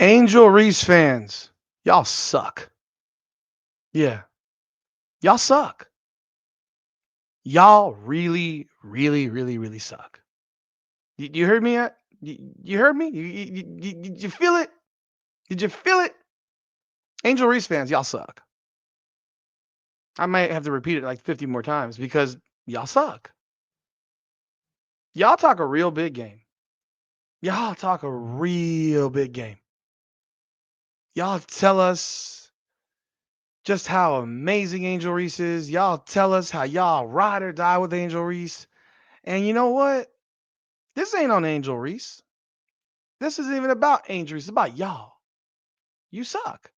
Angel Reese fans, y'all suck. Yeah, y'all suck. Y'all really, really, really, really suck. You heard me? You heard me? Did you feel it? Did you feel it? Angel Reese fans, y'all suck. I might have to repeat it like 50 more times because y'all suck. Y'all talk a real big game. Y'all talk a real big game. Y'all tell us just how amazing Angel Reese is. Y'all tell us how y'all ride or die with Angel Reese. And you know what? This ain't on Angel Reese. This isn't even about Angel Reese. It's about y'all. You suck.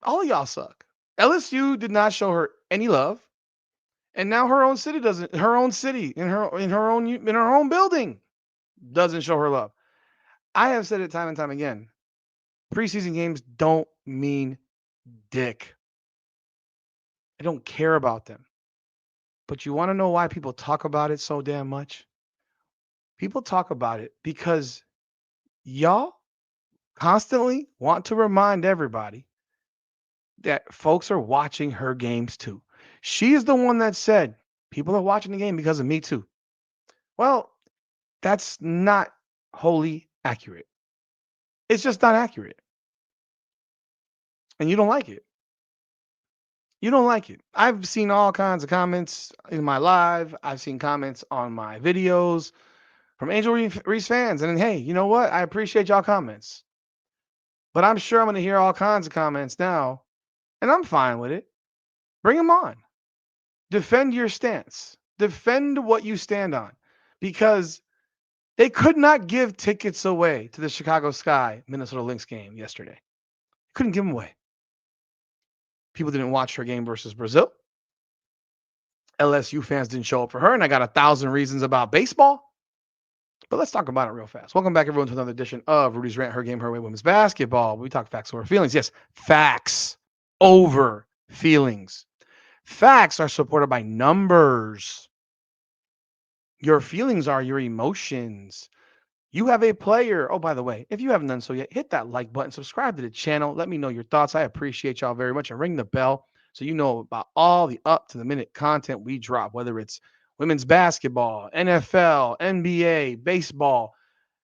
All of y'all suck. LSU did not show her any love, and now her own city doesn't. Her own city in her own building doesn't show her love. I have said it time and time again. Preseason games don't mean dick. I don't care about them. But you want to know why people talk about it so damn much? People talk about it because y'all constantly want to remind everybody that folks are watching her games too. She is the one that said, people are watching the game because of me too. Well, that's not wholly accurate. It's just not accurate. And you don't like it. You don't like it. I've seen all kinds of comments in my live. I've seen comments on my videos from Angel Reese fans. And hey, you know what? I appreciate y'all comments. But I'm sure I'm going to hear all kinds of comments now. And I'm fine with it. Bring them on. Defend your stance. Defend what you stand on. Because they could not give tickets away to the Chicago Sky Minnesota Lynx game yesterday. Couldn't give them away. People didn't watch her game versus Brazil. LSU fans didn't show up for her, and I got 1,000 reasons about baseball. But let's talk about it real fast. Welcome back, everyone, to another edition of Rudy's Rant, Her Game, Her Way, Women's Basketball. We talk facts over feelings. Yes, facts over feelings. Facts are supported by numbers. Your feelings are your emotions. You have a player. Oh, by the way, if you haven't done so yet, hit that like button, subscribe to the channel. Let me know your thoughts. I appreciate y'all very much. And ring the bell so you know about all the up to the minute content we drop, whether it's women's basketball, NFL, NBA, baseball,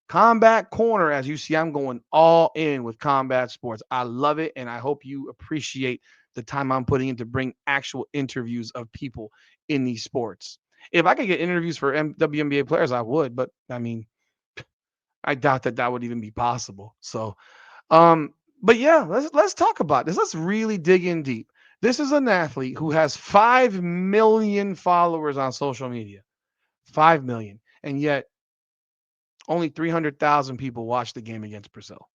combat corner. As you see, I'm going all in with combat sports. I love it. And I hope you appreciate the time I'm putting in to bring actual interviews of people in these sports. If I could get interviews for WNBA players, I would. But I mean, I doubt that that would even be possible. So, um, but yeah, let's talk about this. Let's really dig in deep. This is an athlete who has 5 million followers on social media, 5 million, and yet only 300,000 people watch the game against Brazil.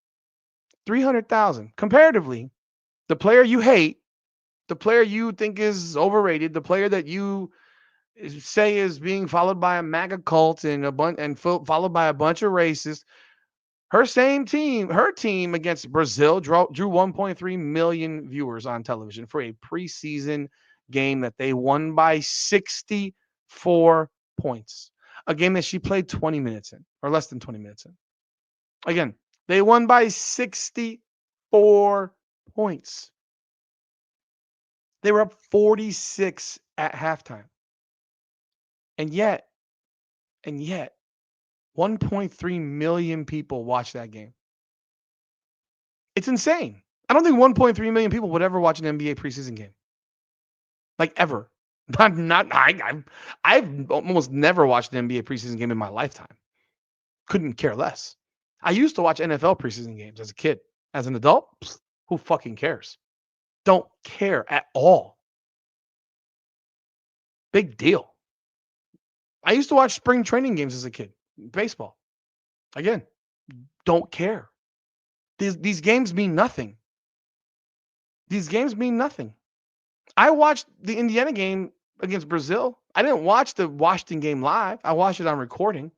300,000. Comparatively, the player you hate, the player you think is overrated, the player that you say is being followed by a MAGA cult and followed by a bunch of racists. Her team against Brazil drew 1.3 million viewers on television for a preseason game that they won by 64 points. A game that she played 20 minutes in, or less than 20 minutes in. Again, they won by 64 points. They were up 46 at halftime. And yet, 1.3 million people watched that game. It's insane. I don't think 1.3 million people would ever watch an NBA preseason game, like ever. Not I've almost never watched an NBA preseason game in my lifetime. Couldn't care less. I used to watch NFL preseason games as a kid. As an adult, who fucking cares? Don't care at all. Big deal. I used to watch spring training games as a kid. Baseball. Again, don't care. These games mean nothing. These games mean nothing. I watched the Indiana game against Brazil. I didn't watch the Washington game live. I watched it on recording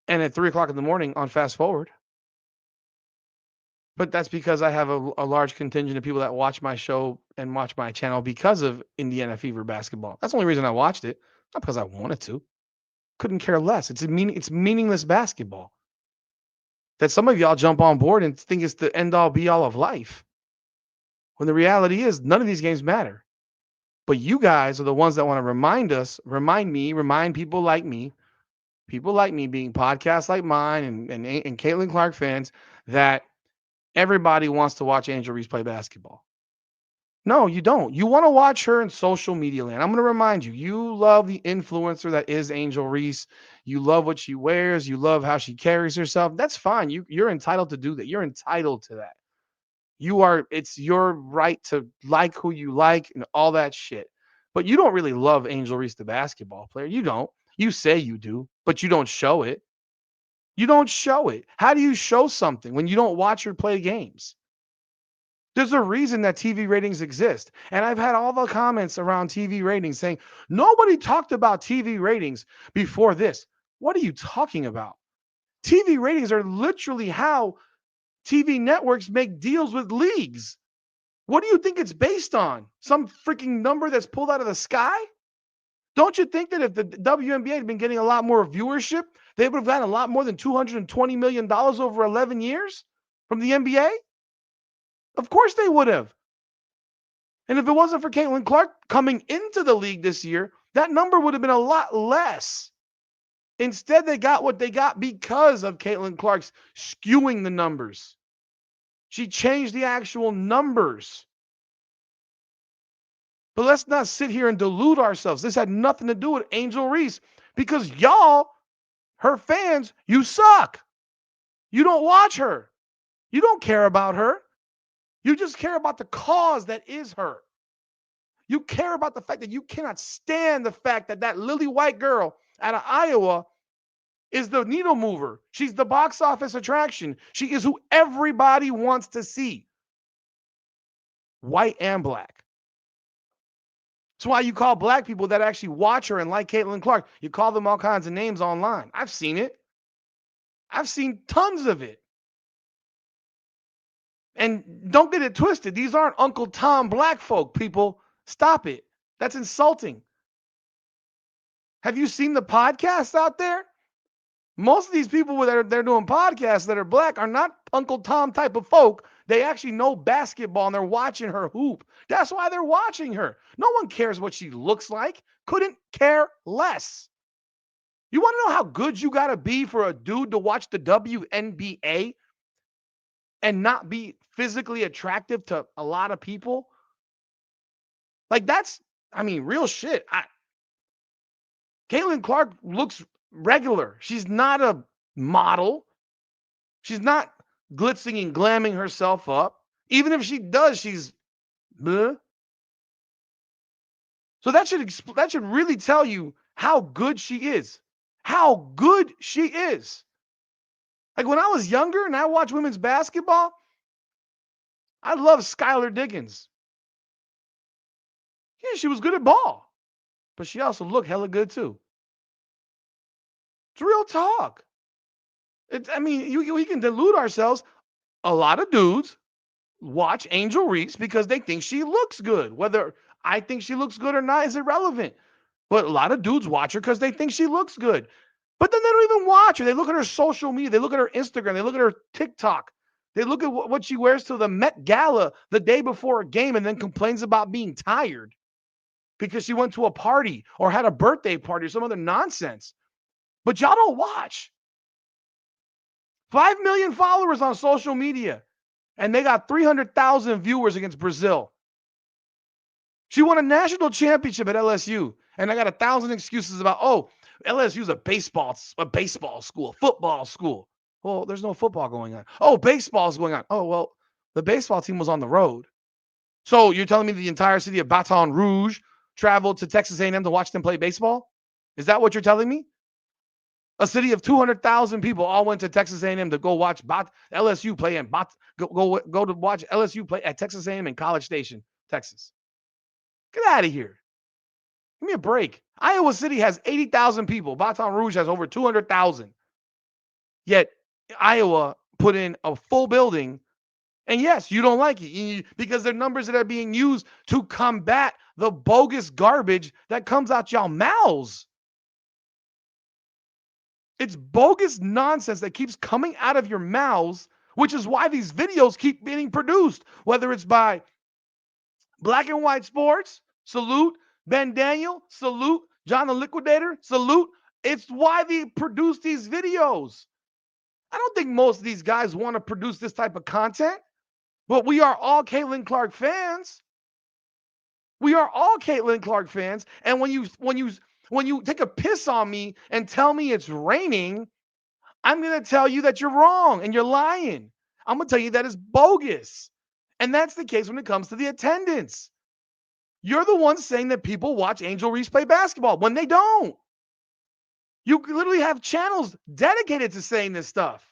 and at 3 o'clock in the morning on fast forward. But that's because I have a large contingent of people that watch my show and watch my channel because of Indiana Fever basketball. That's the only reason I watched it, not because I wanted to. Couldn't care less. It's meaningless basketball. that some of y'all jump on board and think it's the end all be all of life. When the reality is, none of these games matter. But you guys are the ones that want to remind us, remind me, remind people like me being podcasts like mine and Caitlin Clark fans that everybody wants to watch Angel Reese play basketball. No, you don't. You want to watch her in social media land. I'm going to remind you, you love the influencer that is Angel Reese. You love what she wears. You love how she carries herself. That's fine. You're entitled to do that. You're entitled to that. It's your right to like who you like and all that shit. But you don't really love Angel Reese, the basketball player. You don't. You say you do, but you don't show it. You don't show it. How do you show something when you don't watch or play games? There's a reason that TV ratings exist. And I've had all the comments around TV ratings saying, nobody talked about TV ratings before this. What are you talking about? TV ratings are literally how TV networks make deals with leagues. What do you think it's based on? Some freaking number that's pulled out of the sky? Don't you think that if the WNBA had been getting a lot more viewership, they would have gotten a lot more than $220 million over 11 years from the NBA? Of course they would have. And if it wasn't for Caitlin Clark coming into the league this year, that number would have been a lot less. Instead, they got what they got because of Caitlin Clark's skewing the numbers. She changed the actual numbers. But let's not sit here and delude ourselves. This had nothing to do with Angel Reese because y'all, her fans, you suck. You don't watch her. You don't care about her. You just care about the cause that is her. You care about the fact that you cannot stand the fact that that lily white girl out of Iowa is the needle mover. She's the box office attraction. She is who everybody wants to see. White and black. That's why you call black people that actually watch her and like Caitlin Clark, you call them all kinds of names online. I've seen it. I've seen tons of it. And don't get it twisted. These aren't Uncle Tom black folk, people. Stop it. That's insulting. Have you seen the podcasts out there? Most of they're doing podcasts that are black are not Uncle Tom type of folk. They actually know basketball and they're watching her hoop. That's why they're watching her. No one cares what she looks like. Couldn't care less. You want to know how good you got to be for a dude to watch the WNBA and not be physically attractive to a lot of people? Like real shit. Caitlin Clark looks regular. She's not a model. She's not glitzing and glamming herself up. Even if she does, she's bleh. So that should really tell you how good she is. How good she is. Like when I was younger and I watched women's basketball, I loved Skylar Diggins. Yeah, she was good at ball, but she also looked hella good too. It's real talk. We can delude ourselves. A lot of dudes watch Angel Reese because they think she looks good. Whether I think she looks good or not is irrelevant. But a lot of dudes watch her because they think she looks good. But then they don't even watch her. They look at her social media. They look at her Instagram. They look at her TikTok. They look at what she wears to the Met Gala the day before a game and then complains about being tired because she went to a party or had a birthday party or some other nonsense. But y'all don't watch. 5 million followers on social media, and they got 300,000 viewers against Brazil. She won a national championship at LSU, and I got 1,000 excuses about, LSU's a baseball school, a football school. Well, there's no football going on. Oh, baseball's going on. Oh, well, the baseball team was on the road. So you're telling me the entire city of Baton Rouge traveled to Texas A&M to watch them play baseball? Is that what you're telling me? A city of 200,000 people all went to Texas A&M to go watch LSU play and go to watch LSU play at Texas A&M in College Station, Texas. Get out of here. Give me a break. Iowa City has 80,000 people. Baton Rouge has over 200,000. Yet Iowa put in a full building. And yes, you don't like it because they're numbers that are being used to combat the bogus garbage that comes out y'all mouths. It's bogus nonsense that keeps coming out of your mouths, which is why these videos keep being produced, whether it's by Black and White Sports, salute, Ben Daniel, salute, John the Liquidator, salute. It's why they produce these videos. I don't think most of these guys want to produce this type of content, but we are all Caitlin Clark fans. We are all Caitlin Clark fans. And when you take a piss on me and tell me it's raining, I'm going to tell you that you're wrong and you're lying. I'm going to tell you that it's bogus. And that's the case when it comes to the attendance. You're the one saying that people watch Angel Reese play basketball when they don't. You literally have channels dedicated to saying this stuff.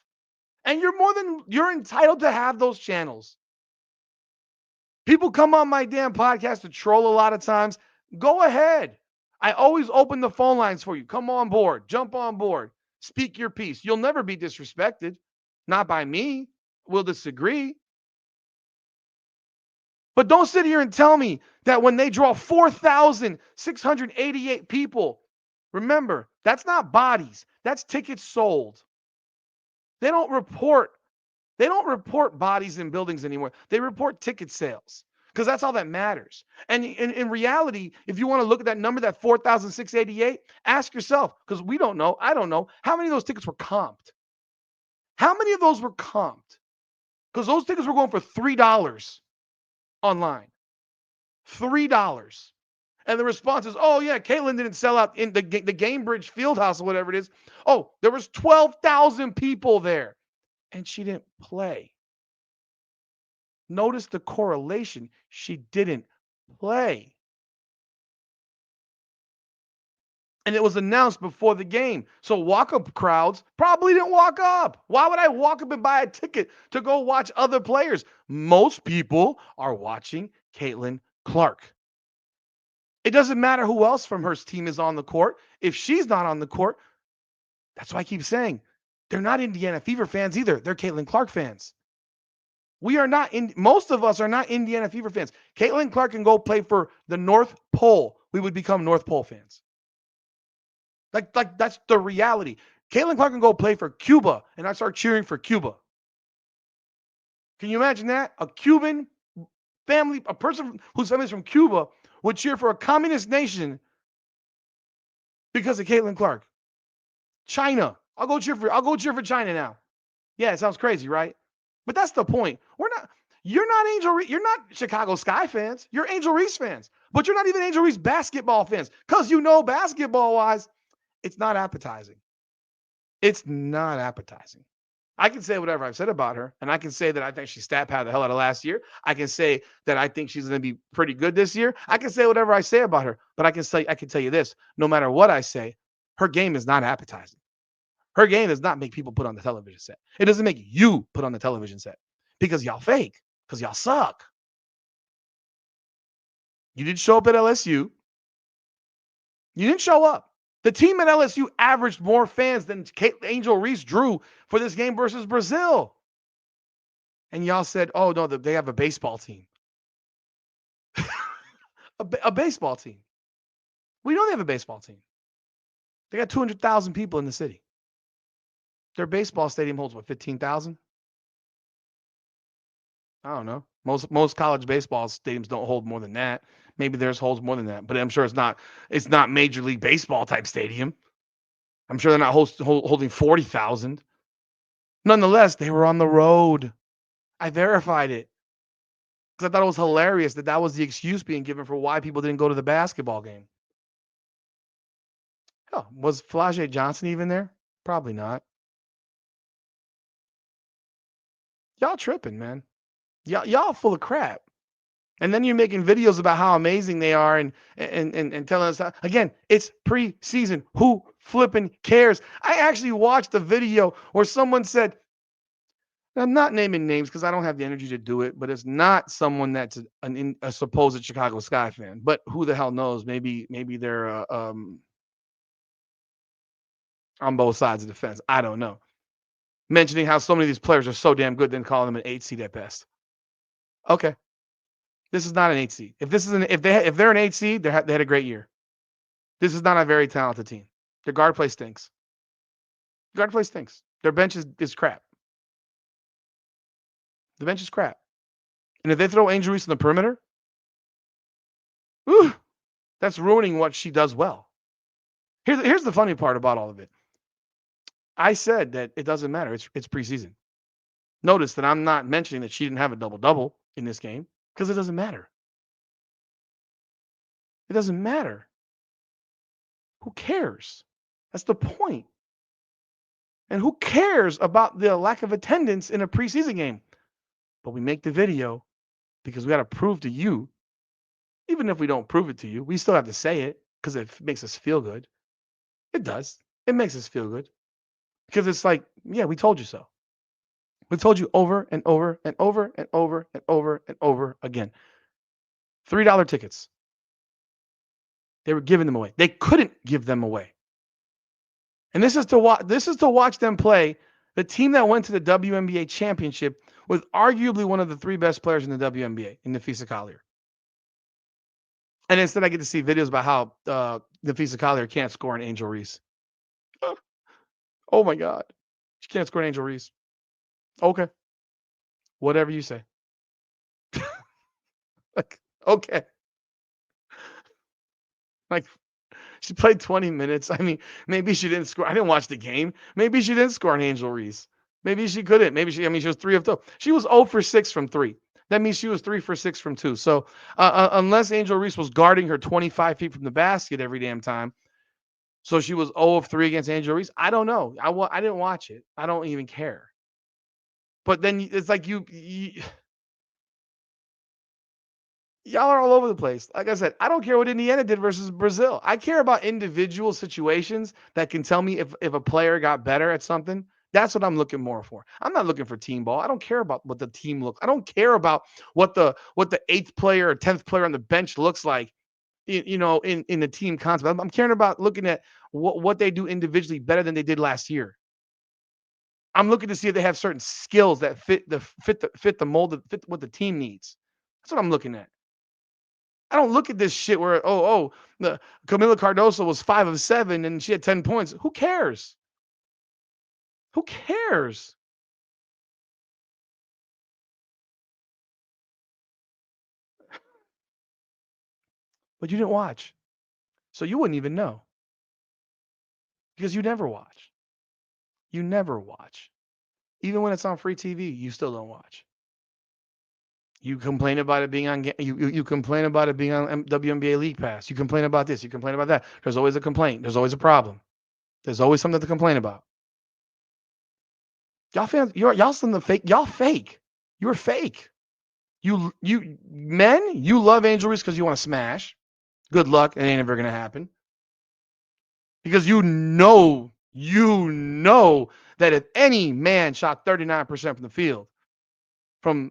And you're entitled to have those channels. People come on my damn podcast to troll a lot of times. Go ahead. I always open the phone lines for you. Come on board. Jump on board. Speak your piece. You'll never be disrespected. Not by me. We'll disagree. But don't sit here and tell me that when they draw 4,688 people, remember, that's not bodies. That's tickets sold. They don't report bodies in buildings anymore. They report ticket sales because that's all that matters. And in reality, if you want to look at that number, that 4,688, ask yourself, because we don't know, I don't know, how many of those tickets were comped? How many of those were comped? Because those tickets were going for $3 online. $3. And the response is, oh, yeah, Caitlin didn't sell out in the Gamebridge Fieldhouse or whatever it is. Oh, there was 12,000 people there. And she didn't play. Notice the correlation. She didn't play. And it was announced before the game. So walk-up crowds probably didn't walk up. Why would I walk up and buy a ticket to go watch other players? Most people are watching Caitlin Clark. It doesn't matter who else from her team is on the court. If she's not on the court, that's why I keep saying they're not Indiana Fever fans either. They're Caitlin Clark fans. We are not most of us are not Indiana Fever fans. Caitlin Clark can go play for the North Pole. We would become North Pole fans. Like that's the reality. Caitlin Clark can go play for Cuba, and I start cheering for Cuba. Can you imagine that? A Cuban family, a person whose family is from Cuba would cheer for a communist nation because of Caitlin Clark. China. I'll go cheer for China now. Yeah, it sounds crazy, right? But that's the point. You're not you're not Chicago Sky fans. You're Angel Reese fans. But you're not even Angel Reese basketball fans. Because basketball-wise, it's not appetizing. It's not appetizing. I can say whatever I've said about her, and I can say that I think she stat padded the hell out of last year. I can say that I think she's going to be pretty good this year. I can say whatever I say about her, but I can tell you this: no matter what I say, her game is not appetizing. Her game does not make people put on the television set. It doesn't make you put on the television set because y'all fake, because y'all suck. You didn't show up at LSU. You didn't show up. The team at LSU averaged more fans than Angel Reese drew for this game versus Brazil. And y'all said, oh, no, they have a baseball team. a baseball team. We know they have a baseball team. They got 200,000 people in the city. Their baseball stadium holds, what, 15,000? I don't know. Most college baseball stadiums don't hold more than that. Maybe theirs holds more than that, but I'm sure it's not Major League Baseball type stadium. I'm sure they're not holding 40,000. Nonetheless, they were on the road. I verified it because I thought it was hilarious that was the excuse being given for why people didn't go to the basketball game. Oh, was Flau'jae Johnson even there? Probably not. Y'all tripping, man. Y'all full of crap. And then you're making videos about how amazing they are and telling us how, again, it's preseason. Who flipping cares? I actually watched a video where someone said, I'm not naming names because I don't have the energy to do it, but it's not someone that's a supposed Chicago Sky fan. But who the hell knows? Maybe they're on both sides of the fence. I don't know. Mentioning how so many of these players are so damn good, then calling them an 8 seed at best. Okay. This is not an 8 seed. If they're an 8 seed, they had a great year. This is not a very talented team. Their guard play stinks. Guard play stinks. Their bench is crap. The bench is crap. And if they throw Angel Reese in the perimeter, whew, that's ruining what she does well. Here's the funny part about all of it. I said that it doesn't matter. It's preseason. Notice that I'm not mentioning that she didn't have a double-double in this game because it doesn't matter. It doesn't matter. Who cares? That's the point. And who cares about the lack of attendance in a preseason game? But we make the video because we got to prove to you, even if we don't prove it to you, we still have to say it because it makes us feel good. It does. It makes us feel good because it's like, yeah, we told you so. We told you over and over and over and over and over and over again. $3 tickets. They were giving them away. They couldn't give them away. And this is to watch them play the team that went to the WNBA championship with arguably one of the three best players in the WNBA in Nafisa Collier. And instead I get to see videos about how Nafisa Collier can't score an Angel Reese. Oh my God. She can't score an Angel Reese. Okay. Whatever you say. Like, okay. Like, she played 20 minutes. I mean, maybe she didn't score. I didn't watch the game. Maybe she didn't score an Angel Reese. Maybe she couldn't. She was 3 of 2. She was 0 for 6 from 3. That means she was 3 for 6 from 2. So unless Angel Reese was guarding her 25 feet from the basket every damn time, so she was 0 of 3 against Angel Reese, I don't know. I didn't watch it. I don't even care. But then it's like y'all are all over the place. Like I said, I don't care what Indiana did versus Brazil. I care about individual situations that can tell me if a player got better at something. That's what I'm looking more for. I'm not looking for team ball. I don't care about what the team looks. I don't care about what the 8th player or 10th player on the bench looks like, in the team concept. I'm caring about looking at what they do individually better than they did last year. I'm looking to see if they have certain skills that fit the mold, fit what the team needs. That's what I'm looking at. I don't look at this shit where the Camila Cardoso was 5 of 7 and she had 10 points. Who cares? Who cares? But you didn't watch, so you wouldn't even know because you never watch. You never watch, even when it's on free TV. You still don't watch. You complain about it being on. You complain about it being on WNBA League Pass. You complain about this. You complain about that. There's always a complaint. There's always a problem. There's always something to complain about. Y'all fans, y'all still the fake. Y'all fake. You're fake. You men, you love Angel Reese because you want to smash. Good luck. It ain't ever gonna happen. Because you know that if any man shot 39% from the field, from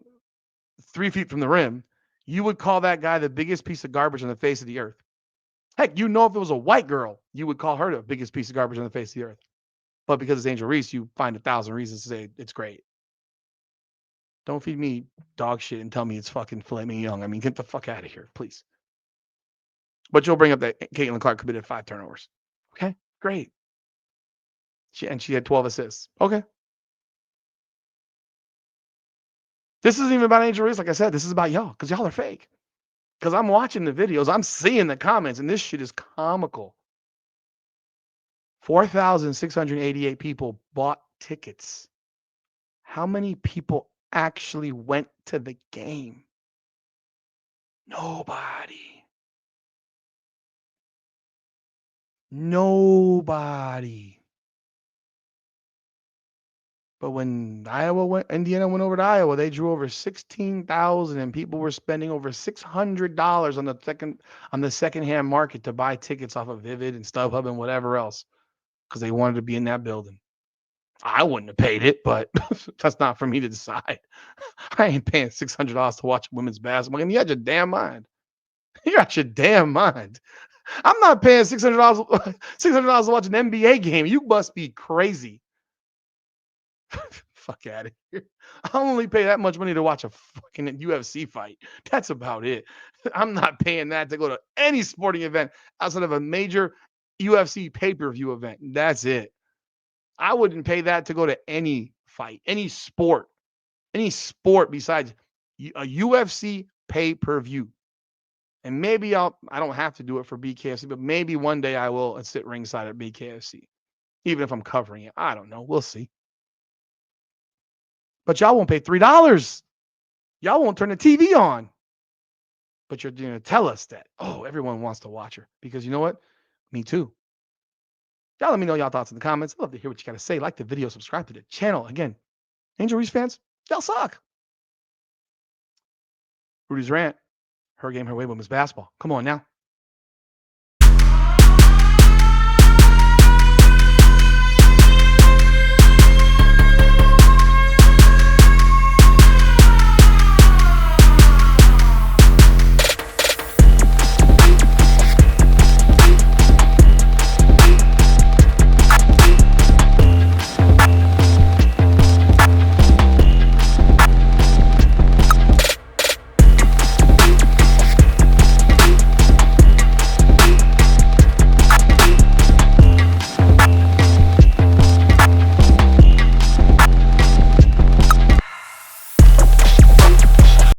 3 feet from the rim, you would call that guy the biggest piece of garbage on the face of the earth. Heck, if it was a white girl, you would call her the biggest piece of garbage on the face of the earth. But because it's Angel Reese, you find 1,000 reasons to say it's great. Don't feed me dog shit and tell me it's fucking filet mignon. I mean, get the fuck out of here, please. But you'll bring up that Caitlin Clark committed 5 turnovers. Okay, great. She had 12 assists. Okay. This isn't even about Angel Reese. Like I said, this is about y'all because y'all are fake. Because I'm watching the videos, I'm seeing the comments, and this shit is comical. 4,688 people bought tickets. How many people actually went to the game? Nobody. But when Indiana went over to Iowa, they drew over 16,000, and people were spending over $600 on the secondhand market to buy tickets off of Vivid and StubHub and whatever else because they wanted to be in that building. I wouldn't have paid it, but that's not for me to decide. I ain't paying $600 to watch women's basketball. And you got your damn mind. You got your damn mind. I'm not paying $600 to watch an NBA game. You must be crazy. Fuck out of here. I'll only pay that much money to watch a fucking UFC fight. That's about it. I'm not paying that to go to any sporting event outside of a major UFC pay-per-view event. That's it. I wouldn't pay that to go to any fight, any sport besides a UFC pay-per-view. And maybe I don't have to do it for BKFC, but maybe one day I will and sit ringside at BKFC, even if I'm covering it. I don't know. We'll see. But y'all won't pay $3. Y'all won't turn the TV on. But you're going to tell us that, oh, everyone wants to watch her. Because you know what? Me too. Y'all let me know y'all thoughts in the comments. I'd love to hear what you got to say. Like the video, subscribe to the channel. Again, Angel Reese fans, y'all suck. Rudy's Rant, her game, her way, women's basketball. Come on now.